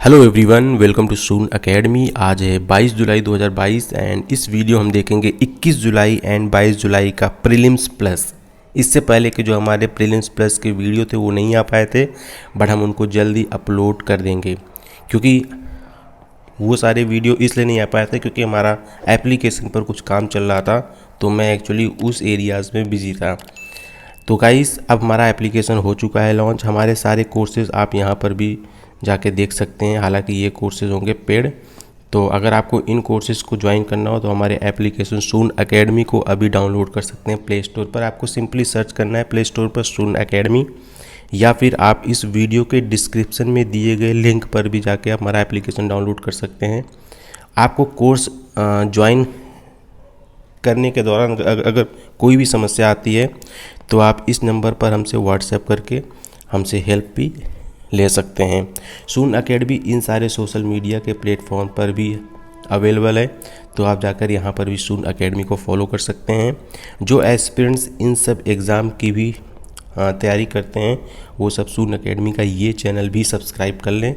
Hello everyone, welcome too soon academy. आज है 22 जुलाई 2022 and इस वीडियो हम देखेंगे 21 जुलाई एंड 22 जुलाई का प्रीलिम्स प्लस। इससे पहले के जो हमारे प्रीलिम्स प्लस के वीडियो थे वो नहीं आ पाए थे, बट हम उनको जल्दी अपलोड कर देंगे। क्योंकि वो सारे वीडियो इसलिए नहीं आ पाए थे क्योंकि हमारा एप्लीकेशन पर कुछ काम चल रहा था, तो मैं एक्चुअली उस एरियाज़ में बिजी था। तो गाइस, अब हमारा एप्लीकेशन हो चुका है लॉन्च। हमारे सारे कोर्सेज़ आप यहाँ पर भी जाके देख सकते हैं। हालांकि ये कोर्सेज़ होंगे पेड, तो अगर आपको इन कोर्सेज़ को ज्वाइन करना हो तो हमारे एप्लीकेशन सून एकेडमी को अभी डाउनलोड कर सकते हैं प्ले स्टोर पर। आपको सिंपली सर्च करना है प्ले स्टोर पर सून एकेडमी, या फिर आप इस वीडियो के डिस्क्रिप्शन में दिए गए लिंक पर भी जाके आप हमारा एप्लीकेशन डाउनलोड कर सकते हैं। आपको कोर्स ज्वाइन करने के दौरान अगर कोई भी समस्या आती है तो आप इस नंबर पर हमसे व्हाट्सएप करके हमसे हेल्प भी ले सकते हैं। सून एकेडमी इन सारे सोशल मीडिया के प्लेटफॉर्म पर भी अवेलेबल है, तो आप जाकर यहाँ पर भी सून एकेडमी को फॉलो कर सकते हैं। जो एस्पिरेंट्स इन सब एग्ज़ाम की भी तैयारी करते हैं वो सब सून एकेडमी का ये चैनल भी सब्सक्राइब कर लें।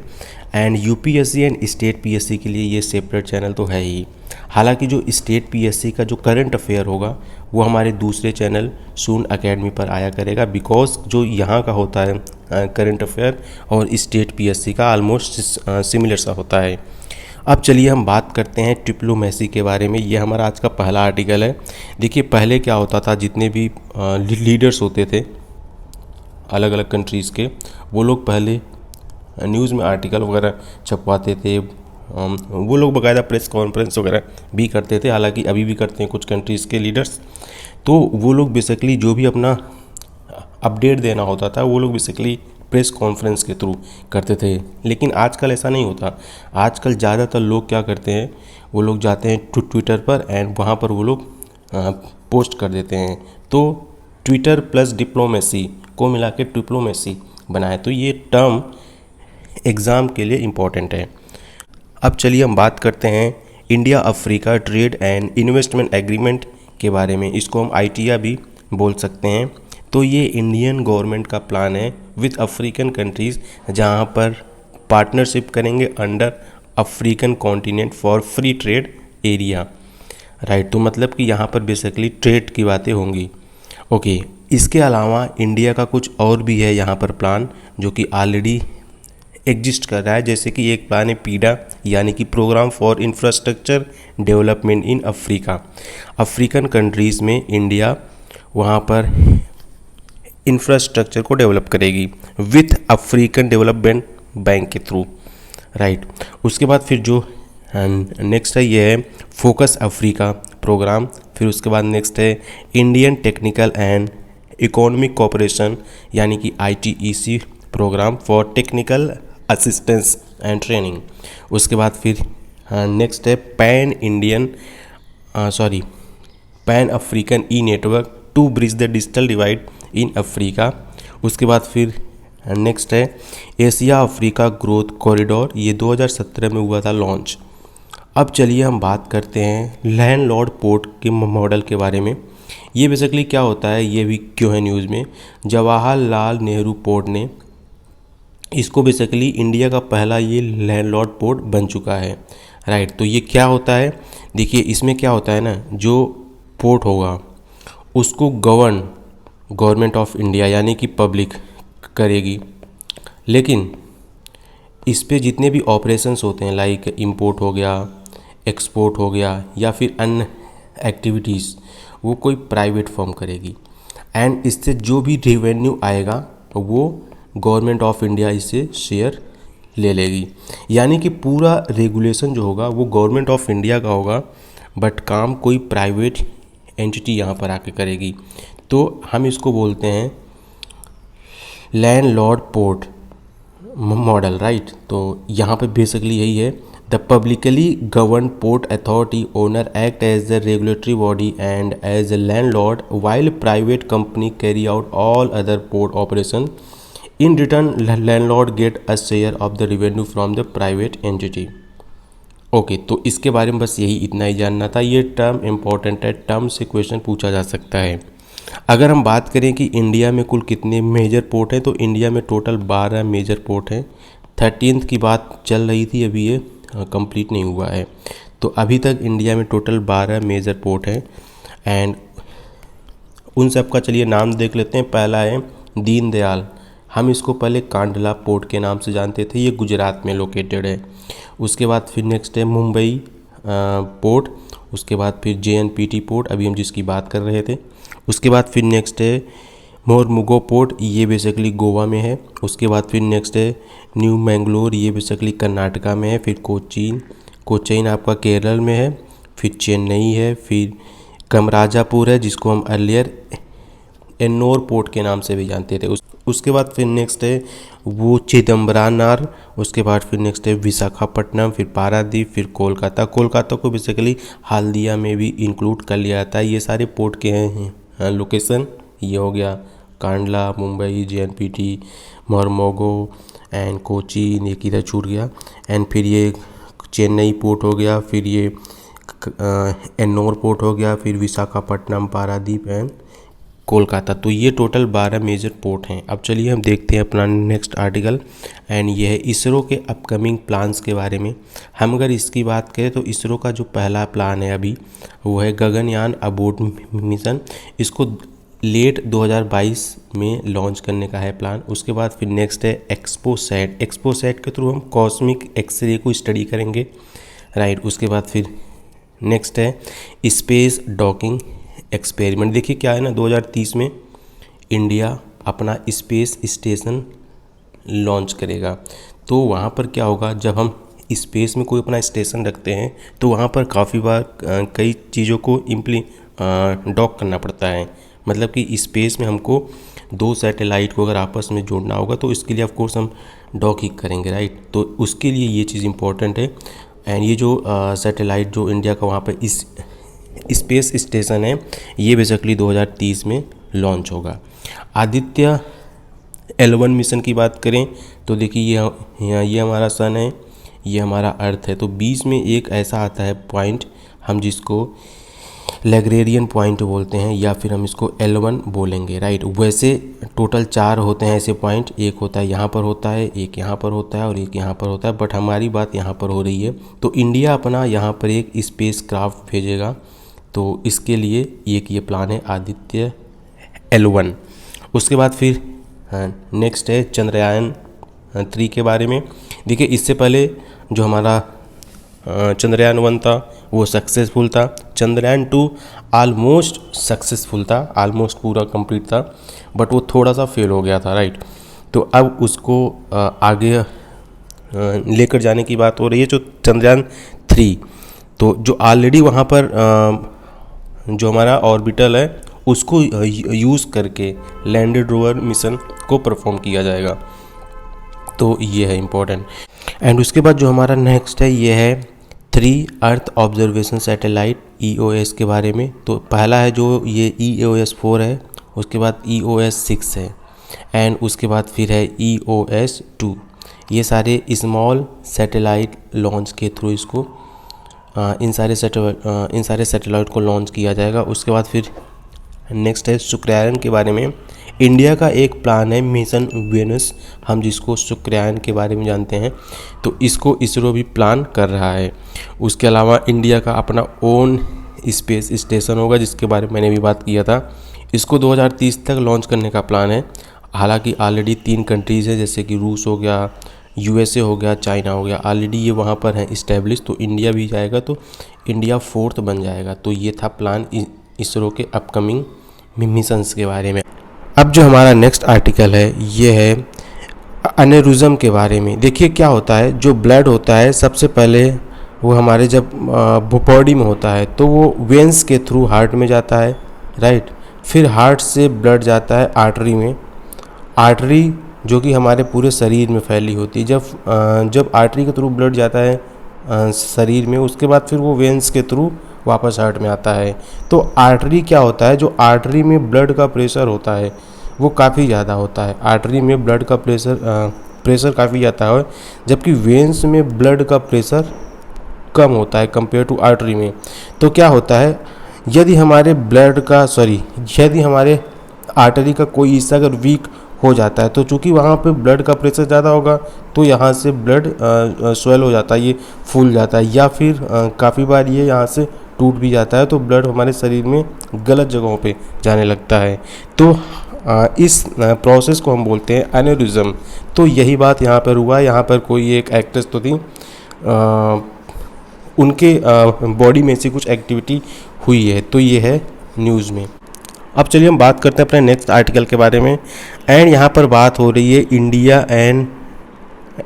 And UPSC and state PSC के लिए ये सेपरेट चैनल तो है ही। हालांकि जो स्टेट पीएससी का जो करंट अफेयर होगा वो हमारे दूसरे चैनल सून एकेडमी पर आया करेगा, बिकॉज जो यहाँ का होता है करंट अफेयर और स्टेट पीएससी का ऑलमोस्ट सिमिलर सा होता है। अब चलिए हम बात करते हैं डिप्लोमेसी के बारे में। ये हमारा आज का पहला आर्टिकल है। देखिए, पहले क्या होता था, जितने भी लीडर्स होते थे अलग अलग कंट्रीज़ के, वो लोग पहले न्यूज़ में आर्टिकल वगैरह छपवाते थे। वो लोग बाकायदा प्रेस कॉन्फ्रेंस वगैरह भी करते थे, हालांकि अभी भी करते हैं कुछ कंट्रीज़ के लीडर्स। तो वो लोग बेसिकली जो भी अपना अपडेट देना होता था वो लोग बेसिकली प्रेस कॉन्फ्रेंस के थ्रू करते थे। लेकिन आजकल ऐसा नहीं होता। आजकल ज़्यादातर लोग क्या करते हैं, वो लोग जाते हैं ट्विटर पर एंड वहाँ पर वो लोग पोस्ट कर देते हैं। तो ट्विटर प्लस डिप्लोमेसी को मिला के डिप्लोमेसी बनाए, तो ये टर्म एग्ज़ाम के लिए इम्पॉर्टेंट है। अब चलिए हम बात करते हैं India Africa trade and investment agreement के बारे में। इसको हम आईटीआ भी बोल सकते हैं। तो ये इंडियन गवर्नमेंट का प्लान है विद अफ्रीकन कंट्रीज़, जहाँ पर पार्टनरशिप करेंगे under African continent for free trade area. Right, तो मतलब कि यहाँ पर बेसिकली ट्रेड की बातें होंगी। ओके, इसके अलावा इंडिया का कुछ और भी है यहाँ पर प्लान, जो कि ऑलरेडी एग्जिस्ट कर रहा है। जैसे कि एक प्लान है पीडा, यानी कि program for infrastructure development in Africa. African countries में इंडिया वहाँ पर इंफ्रास्ट्रक्चर को डेवलप करेगी विथ अफ्रीकन डेवलपमेंट बैंक के थ्रू। राइट, उसके बाद फिर जो नेक्स्ट है ये है फोकस अफ्रीका प्रोग्राम। फिर उसके बाद नेक्स्ट है Indian technical and economic cooperation, यानी कि ITEC program for technical assistance and training. उसके बाद फिर नेक्स्ट है pan African e network to bridge the digital divide in Africa. उसके बाद फिर नेक्स्ट है एशिया अफ्रीका ग्रोथ कॉरिडोर, ये 2017 में हुआ था लॉन्च। अब चलिए हम बात करते हैं लैंडलॉर्ड पोर्ट के मॉडल के बारे में। ये बेसिकली क्या होता है, ये भी क्यों है न्यूज़ में। जवाहरलाल नेहरू पोर्ट ने इसको बेसिकली इंडिया का पहला ये लैंडलॉर्ड पोर्ट बन चुका है। राइट, तो ये क्या होता है, देखिए इसमें क्या होता है ना, जो पोर्ट होगा उसको गवर्नमेंट ऑफ इंडिया यानी कि पब्लिक करेगी। लेकिन इस पे जितने भी ऑपरेशंस होते हैं, लाइक इंपोर्ट हो गया, एक्सपोर्ट हो गया, या फिर अन्य एक्टिविटीज़, वो कोई प्राइवेट फर्म करेगी। एंड इससे जो भी रेवेन्यू आएगा वो गवर्नमेंट ऑफ इंडिया इससे शेयर ले लेगी। यानी कि पूरा रेगुलेशन जो होगा वो गवर्नमेंट ऑफ इंडिया का होगा, बट काम कोई प्राइवेट एंटिटी यहाँ पर आके करेगी। तो हम इसको बोलते हैं लैंडलॉर्ड पोर्ट मॉडल। राइट, तो यहाँ पे बेसिकली यही है, the publicly govern port authority owner act as the regulatory body and as a landlord while private company carry out all other port operation. In return landlord get a share of the revenue from the private entity. Okay, तो इसके बारे में बस यही इतना ही जानना था। ये टर्म इम्पॉर्टेंट है, टर्म से क्वेश्चन पूछा जा सकता है। अगर हम बात करें कि इंडिया में कुल कितने मेजर पोर्ट हैं, तो इंडिया में टोटल 12 मेजर पोर्ट हैं। 13th की बात चल रही थी, अभी ये कंप्लीट नहीं हुआ है। तो अभी तक इंडिया में टोटल 12 मेजर पोर्ट हैं एंड उन सब का चलिए नाम देख लेते हैं। पहला है दीनदयाल, हम इसको पहले कांडला पोर्ट के नाम से जानते थे, ये गुजरात में लोकेटेड है। उसके बाद फिर नेक्स्ट है मुंबई पोर्ट, उसके बाद फिर JNPT पोर्ट, अभी हम जिसकी बात कर रहे थे। उसके बाद फिर नेक्स्ट है मोरमुगो पोर्ट, ये बेसिकली गोवा में है। उसके बाद फिर नेक्स्ट है न्यू मैंगलोर, ये बेसिकली कर्नाटका में है। फिर कोचीन आपका केरल में है। फिर चेन्नई है। फिर कमराजापुर है, जिसको हम अर्लियर एन्नोर पोर्ट के नाम से भी जानते थे। उसके बाद फिर नेक्स्ट है वो चिदम्बरानार। उसके बाद फिर नेक्स्ट है विशाखापट्टनम, फिर पारादीप, फिर कोलकाता को बेसिकली हल्दिया में भी इंक्लूड कर लिया जाता है। ये सारे पोर्ट के हैं लोकेशन। ये हो गया कांडला, मुंबई, JNPT, मोरमोगो एंड कोचीन, ये किधर छूट गया, एंड फिर ये चेन्नई पोर्ट हो गया, फिर ये एन्नोर पोर्ट हो गया, फिर विशाखापट्टनम, पारादीप एंड कोलकाता। तो ये टोटल 12 मेजर पोर्ट हैं। अब चलिए हम देखते हैं अपना नेक्स्ट आर्टिकल एंड ये है इसरो के अपकमिंग प्लान्स के बारे में। हम अगर इसकी बात करें तो इसरो का जो पहला प्लान है अभी वो है गगनयान अबोट मिशन। इसको लेट 2022 में लॉन्च करने का है प्लान। उसके बाद फिर नेक्स्ट है एक्सपोसैट के थ्रू हम कॉस्मिक एक्सरे को स्टडी करेंगे, राइट। उसके बाद फिर नेक्स्ट है स्पेस डॉकिंग एक्सपेरिमेंट। देखिए क्या है ना, 2030 में इंडिया अपना स्पेस स्टेशन लॉन्च करेगा। तो वहाँ पर क्या होगा, जब हम स्पेस में कोई अपना स्टेशन रखते हैं तो वहाँ पर काफ़ी बार कई चीज़ों को डॉक करना पड़ता है। मतलब कि स्पेस में हमको 2 सैटेलाइट को अगर आपस में जोड़ना होगा तो इसके लिए ऑफ कोर्स हम डॉक ही करेंगे, राइट। तो उसके लिए ये चीज़ इंपॉर्टेंट है। एंड ये जो सैटेलाइट जो इंडिया का वहाँ पर इस स्पेस स्टेशन है, ये बेसिकली 2030 में लॉन्च होगा। आदित्य L1 मिशन की बात करें तो देखिए ये हमारा सन है, ये हमारा अर्थ है। तो बीच में एक ऐसा आता है पॉइंट, हम जिसको लैग्रेरियन पॉइंट बोलते हैं या फिर हम इसको L1 बोलेंगे, राइट। वैसे टोटल 4 होते हैं ऐसे पॉइंट, एक होता है यहाँ पर होता है, एक यहाँ पर होता है और एक यहाँ पर होता है, बट हमारी बात यहाँ पर हो रही है। तो इंडिया अपना यहाँ पर एक स्पेस क्राफ्ट भेजेगा, तो इसके लिए ये प्लान है आदित्य L1। उसके बाद फिर नेक्स्ट है चंद्रयान 3 के बारे में। देखिए इससे पहले जो हमारा चंद्रयान 1 था वो सक्सेसफुल था। चंद्रयान 2 आलमोस्ट सक्सेसफुल था, आलमोस्ट पूरा कंप्लीट था, बट वो थोड़ा सा फेल हो गया था, राइट। तो अब उसको आगे लेकर जाने की बात हो रही है। जो चंद्रयान 3 तो जो ऑलरेडी वहाँ पर जो हमारा ऑर्बिटल है उसको यूज़ करके लैंडेड रोवर मिशन को परफॉर्म किया जाएगा। तो ये है इम्पोर्टेंट। एंड उसके बाद जो हमारा नेक्स्ट है ये है 3 अर्थ ऑब्जर्वेशन सैटेलाइट EOS के बारे में। तो पहला है जो ये EOS 4 है, उसके बाद EOS 6 है एंड उसके बाद फिर है EOS 2। ये सारे स्मॉल सैटेलाइट लॉन्च के थ्रू इसको इन सारे सैटेलाइट को लॉन्च किया जाएगा। उसके बाद फिर नेक्स्ट है शुक्रायन के बारे में। इंडिया का एक प्लान है मिशन वेनस, हम जिसको शुक्रायन के बारे में जानते हैं, तो इसको इसरो भी प्लान कर रहा है। उसके अलावा इंडिया का अपना ओन स्पेस स्टेशन होगा, जिसके बारे में मैंने भी बात किया था। इसको 2030 तक लॉन्च करने का प्लान है। हालांकि ऑलरेडी 3 कंट्रीज़ है, जैसे कि रूस हो गया, USA हो गया, चाइना हो गया, ऑलरेडी ये वहाँ पर है इस्टेब्लिश। तो इंडिया भी जाएगा तो इंडिया 4th बन जाएगा। तो ये था प्लान इसरो के अपकमिंग मिशंस के बारे में। अब जो हमारा नेक्स्ट आर्टिकल है ये है एनेरिज्म के बारे में। देखिए क्या होता है, जो ब्लड होता है सबसे पहले वो हमारे जब बॉडी में होता है तो वो वेंस के थ्रू हार्ट में जाता है, राइट। फिर हार्ट से ब्लड जाता है आर्टरी में, आर्टरी जो कि हमारे पूरे शरीर में फैली होती है। जब आर्टरी के थ्रू ब्लड जाता है शरीर में, उसके बाद फिर वो वेंस के थ्रू वापस हार्ट में आता है। तो आर्टरी क्या होता है, जो आर्टरी में ब्लड का प्रेशर होता है वो काफ़ी ज़्यादा होता है। आर्टरी में ब्लड का प्रेशर काफ़ी ज़्यादा है, जबकि वेंस में ब्लड का प्रेशर कम होता है कंपेयर टू आर्टरी में। तो क्या होता है, यदि हमारे आर्टरी का कोई हिस्सा अगर वीक हो जाता है। तो चूँकि वहाँ पे ब्लड का प्रेशर ज़्यादा होगा तो यहाँ से ब्लड स्वेल हो जाता है, ये फूल जाता है, या फिर काफ़ी बार ये यहाँ से टूट भी जाता है, तो ब्लड हमारे शरीर में गलत जगहों पे जाने लगता है। तो इस प्रोसेस को हम बोलते हैं एन्यूरिज्म। तो यही बात यहाँ पर हुआ। यहाँ पर कोई एक एक्ट्रेस तो थी, उनके बॉडी में से कुछ एक्टिविटी हुई है, तो ये है न्यूज़ में। अब चलिए हम बात करते हैं अपने नेक्स्ट आर्टिकल के बारे में। एंड यहाँ पर बात हो रही है India and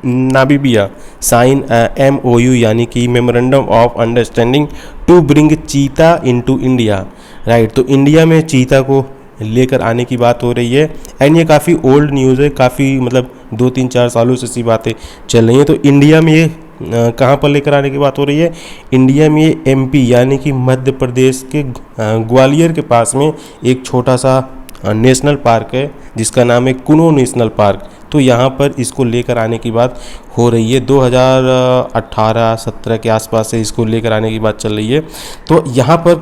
Namibia sign MOU यानी कि memorandum of understanding to bring cheetah into India, right. तो इंडिया में चीता को लेकर आने की बात हो रही है। एंड ये काफ़ी ओल्ड न्यूज़ है, काफ़ी मतलब 2-3-4 सालों से ऐसी बातें चल रही हैं। तो इंडिया में ये कहाँ पर लेकर आने की बात हो रही है? इंडिया में ये MP यानी कि मध्य प्रदेश के ग्वालियर के पास में एक छोटा सा नेशनल पार्क है जिसका नाम है कुनो नेशनल पार्क। तो यहाँ पर इसको लेकर आने की बात हो रही है। 2018-17 के आसपास से इसको लेकर आने की बात चल रही है। तो यहाँ पर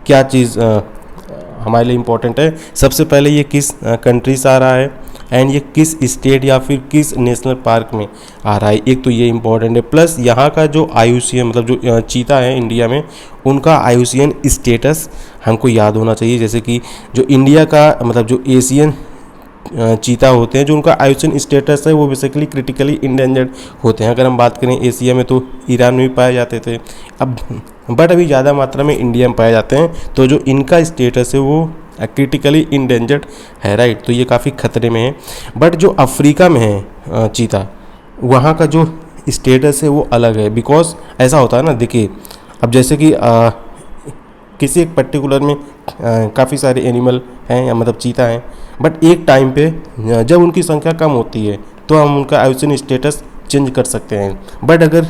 क्या चीज़ हमारे लिए इम्पोर्टेंट है? सबसे पहले ये किस कंट्री से आ रहा है एंड ये किस स्टेट या फिर किस नेशनल पार्क में आ रहा है, एक तो ये इम्पोर्टेंट है। प्लस यहाँ का जो IUCN मतलब जो चीता है इंडिया में, उनका IUCN स्टेटस हमको याद होना चाहिए। जैसे कि जो इंडिया का मतलब जो एशियन चीता होते हैं, जो उनका IUCN स्टेटस है वो बेसिकली क्रिटिकली इंडेंजर्ड होते हैं। अगर हम बात करें एशिया में तो ईरान में भी पाए जाते थे, बट अभी ज़्यादा मात्रा में इंडिया में पाए जाते हैं। तो जो इनका स्टेटस है वो क्रिटिकली इंडेंजर्ड है, राइट। तो ये काफ़ी खतरे में है। बट जो अफ्रीका में है चीता, वहाँ का जो स्टेटस है वो अलग है। बिकॉज ऐसा होता है ना, देखिए अब जैसे कि किसी एक पर्टिकुलर में काफ़ी सारे एनिमल हैं या मतलब चीता हैं, बट एक टाइम पे जब उनकी संख्या कम होती है तो हम उनका IUCN स्टेटस चेंज कर सकते हैं। बट अगर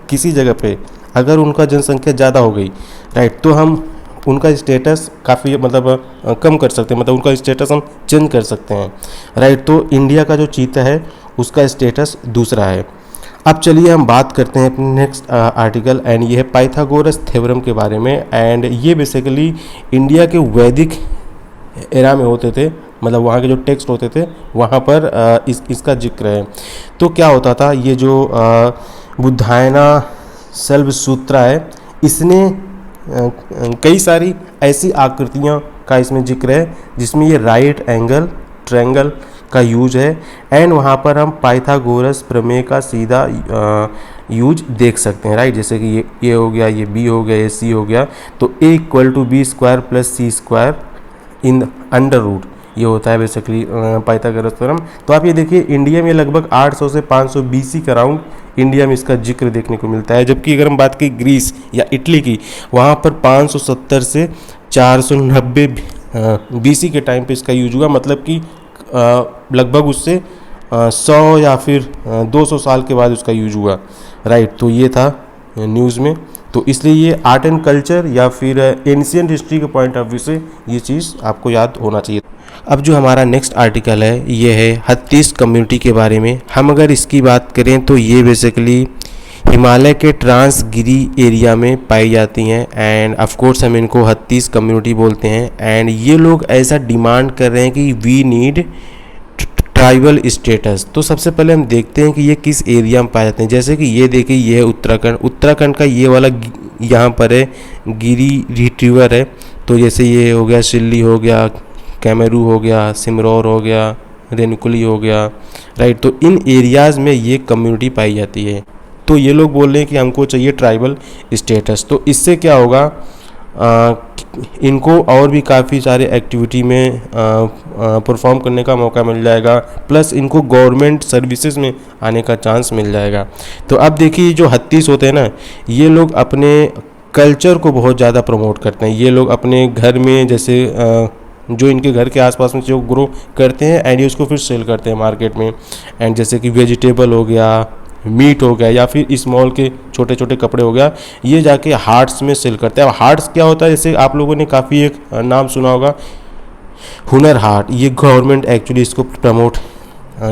किसी जगह पे अगर उनका जनसंख्या ज़्यादा हो गई, राइट, तो हम उनका स्टेटस काफ़ी मतलब कम कर सकते हैं, मतलब उनका स्टेटस हम चेंज कर सकते हैं, राइट। तो इंडिया का जो चीता है उसका स्टेटस दूसरा है। अब चलिए हम बात करते हैं अपने नेक्स्ट आर्टिकल एंड ये है पाइथागोरस थ्योरम के बारे में। एंड ये बेसिकली इंडिया के वैदिक एरा में होते थे, मतलब वहाँ के जो टेक्स्ट होते थे वहाँ पर इसका जिक्र है। तो क्या होता था, ये जो बुद्धायना शल्वसूत्रा है, इसने कई सारी ऐसी आकृतियाँ का इसमें जिक्र है जिसमें ये राइट एंगल ट्रायंगल का यूज है। एंड वहाँ पर हम पाइथागोरस प्रमेय का सीधा यूज देख सकते हैं, राइट। जैसे कि ये हो गया, ये B हो गया, ये C हो गया। तो A = B² + C² in under root, ये होता है बेसिकली पाइथागोरस थ्योरम। तो आप ये देखिए इंडिया में लगभग 800 से 500 BC का राउंड इंडिया में इसका जिक्र देखने को मिलता है। जबकि अगर हम बात की ग्रीस या इटली की, वहाँ पर 570 से 490 BC के टाइम पे इसका यूज हुआ, मतलब कि लगभग उससे 100 या फिर 200 साल के बाद उसका यूज हुआ, राइट। तो ये था न्यूज़ में। तो इसलिए ये आर्ट एंड कल्चर या फिर एंशिएंट हिस्ट्री के पॉइंट ऑफ व्यू से ये चीज़ आपको याद होना चाहिए। अब जो हमारा नेक्स्ट आर्टिकल है ये है हत्तीस कम्युनिटी के बारे में। हम अगर इसकी बात करें तो ये बेसिकली हिमालय के ट्रांसगिरी एरिया में पाई जाती हैं। एंड ऑफ कोर्स हम इनको हत्तीस कम्युनिटी बोलते हैं। एंड ये लोग ऐसा डिमांड कर रहे हैं कि वी नीड ट्राइबल स्टेटस। तो सबसे पहले हम देखते हैं कि ये किस एरिया में पाए जाते हैं। जैसे कि ये देखिए, ये है उत्तराखंड। उत्तराखंड का ये वाला यहाँ पर है गिरी रिट्रीवर है। तो जैसे ये हो गया सिल्ली हो गया, कैमरू हो गया, सिमरौर हो गया, रेणुकुली हो गया, राइट। तो इन एरियाज़ में ये कम्युनिटी पाई जाती है। तो ये लोग बोल रहे हैं कि हमको चाहिए ट्राइबल स्टेटस। तो इससे क्या होगा, इनको और भी काफ़ी सारे एक्टिविटी में परफॉर्म करने का मौका मिल जाएगा, प्लस इनको गवर्नमेंट सर्विसेज में आने का चांस मिल जाएगा। तो अब देखिए जो हत्तीस होते हैं ना, ये लोग अपने कल्चर को बहुत ज़्यादा प्रमोट करते हैं। ये लोग अपने घर में जैसे जो इनके घर के आसपास में जो ग्रो करते हैं एंड ये उसको फिर सेल करते हैं मार्केट में। एंड जैसे कि वेजिटेबल हो गया, मीट हो गया, या फिर स्मॉल के छोटे छोटे कपड़े हो गया, ये जाके हार्ट्स में सेल करते हैं। अब हार्ट्स क्या होता है, जैसे आप लोगों ने काफ़ी एक नाम सुना होगा हुनर हाट, ये गवर्नमेंट एक्चुअली इसको प्रमोट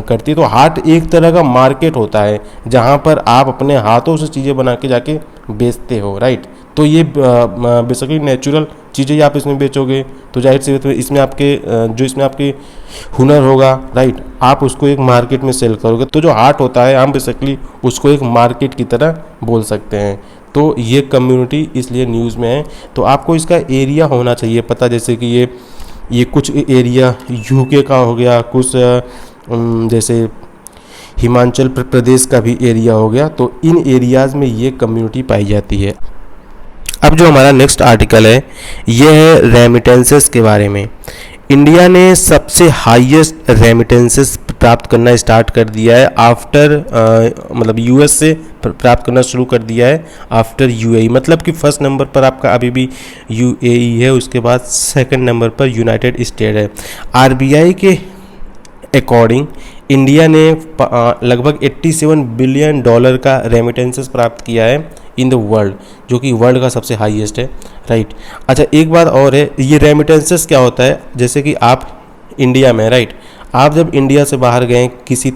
करती है। तो हाट एक तरह का मार्केट होता है जहाँ पर आप अपने हाथों से चीज़ें बना के जाके बेचते हो, राइट। तो ये बेसिकली नेचुरल चीज़ें आप इसमें बेचोगे तो जाहिर सी बात है इसमें आपके जो इसमें आपके हुनर होगा, राइट, आप उसको एक मार्केट में सेल करोगे। तो जो आर्ट होता है हम बेसिकली उसको एक मार्केट की तरह बोल सकते हैं। तो ये कम्युनिटी इसलिए न्यूज़ में है। तो आपको इसका एरिया होना चाहिए पता, जैसे कि ये कुछ एरिया यूके का हो गया, कुछ जैसे हिमाचल प्रदेश का भी एरिया हो गया। तो इन एरियाज़ में ये कम्युनिटी पाई जाती है। अब जो हमारा नेक्स्ट आर्टिकल है ये है रेमिटेंसेस के बारे में। इंडिया ने सबसे हाईएस्ट रेमिटेंसेस प्राप्त करना स्टार्ट कर दिया है आफ्टर मतलब यूएस से प्राप्त करना शुरू कर दिया है आफ्टर यूएई। मतलब कि फर्स्ट नंबर पर आपका अभी भी यूएई है, उसके बाद सेकंड नंबर पर यूनाइटेड स्टेट है। आरबीआई के अकॉर्डिंग इंडिया ने लगभग 87 बिलियन डॉलर का रेमिटेंसेस प्राप्त किया है इन द वर्ल्ड, जो कि वर्ल्ड का सबसे हाईएस्ट है, राइट। अच्छा, एक बात और है, ये रेमिटेंसेस क्या होता है, जैसे कि आप इंडिया में, राइट, आप जब इंडिया से बाहर गए किसी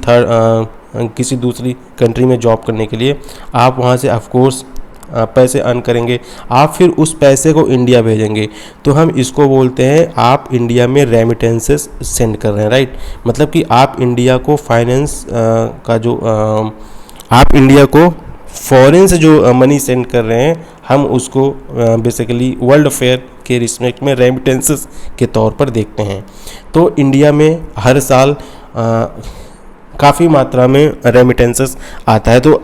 दूसरी कंट्री में जॉब करने के लिए, आप वहाँ से ऑफकोर्स पैसे अर्न करेंगे, आप फिर उस पैसे को इंडिया भेजेंगे, तो हम इसको बोलते हैं आप इंडिया में रेमिटेंसेस सेंड कर रहे हैं, राइट। मतलब कि आप इंडिया को फाइनेंस का जो आप इंडिया को फॉरेन से जो मनी सेंड कर रहे हैं, हम उसको बेसिकली वर्ल्ड अफेयर के रिस्पेक्ट में रेमिटेंसेस के तौर पर देखते हैं। तो इंडिया में हर साल काफ़ी मात्रा में रेमिटेंसेस आता है। तो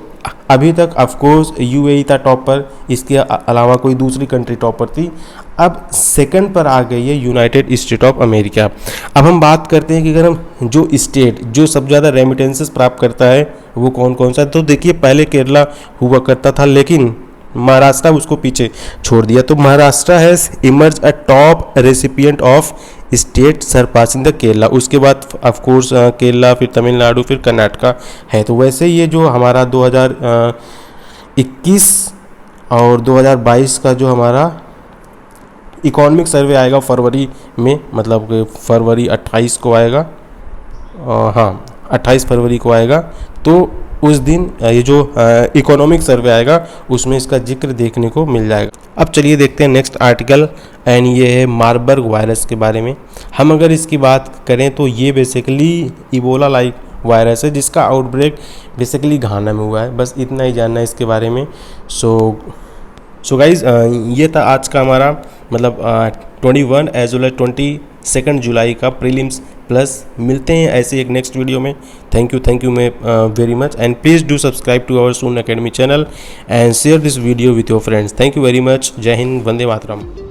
अभी तक ऑफकोर्स यूएई था टॉप पर, इसके अलावा कोई दूसरी कंट्री टॉप पर थी। अब सेकंड पर आ गई है यूनाइटेड स्टेट ऑफ अमेरिका। अब हम बात करते हैं कि अगर हम जो स्टेट जो सबसे ज़्यादा रेमिटेंसेस प्राप्त करता है वो कौन कौन सा, तो देखिए पहले केरला हुआ करता था, लेकिन महाराष्ट्र उसको पीछे छोड़ दिया। तो Maharashtra has emerge a top recipient of state surpassing the Kerala. उसके बाद ऑफकोर्स केरला, फिर तमिलनाडु, फिर कर्नाटका है। तो वैसे ये जो हमारा 2021 और 2022 का जो हमारा इकोनॉमिक सर्वे आएगा फरवरी में, मतलब फरवरी 28 को आएगा, हाँ 28 फरवरी को आएगा। तो उस दिन ये जो इकोनॉमिक सर्वे आएगा उसमें इसका जिक्र देखने को मिल जाएगा। अब चलिए देखते हैं नेक्स्ट आर्टिकल, एंड ये है मार्बर्ग वायरस के बारे में। हम अगर इसकी बात करें तो ये बेसिकली इबोला लाइक वायरस है जिसका आउटब्रेक बेसिकली घाना में हुआ है। बस इतना ही जानना है इसके बारे में। सो गाइज ये था आज का हमारा मतलब 21 एज वेल एज 22 जुलाई का प्रीलिम्स प्लस। मिलते हैं ऐसे एक नेक्स्ट वीडियो में। थैंक यू मैं very much, and please do subscribe to our Soon Academy channel and share this video with your friends. Thank you very much. जय हिंद, वंदे मातरम।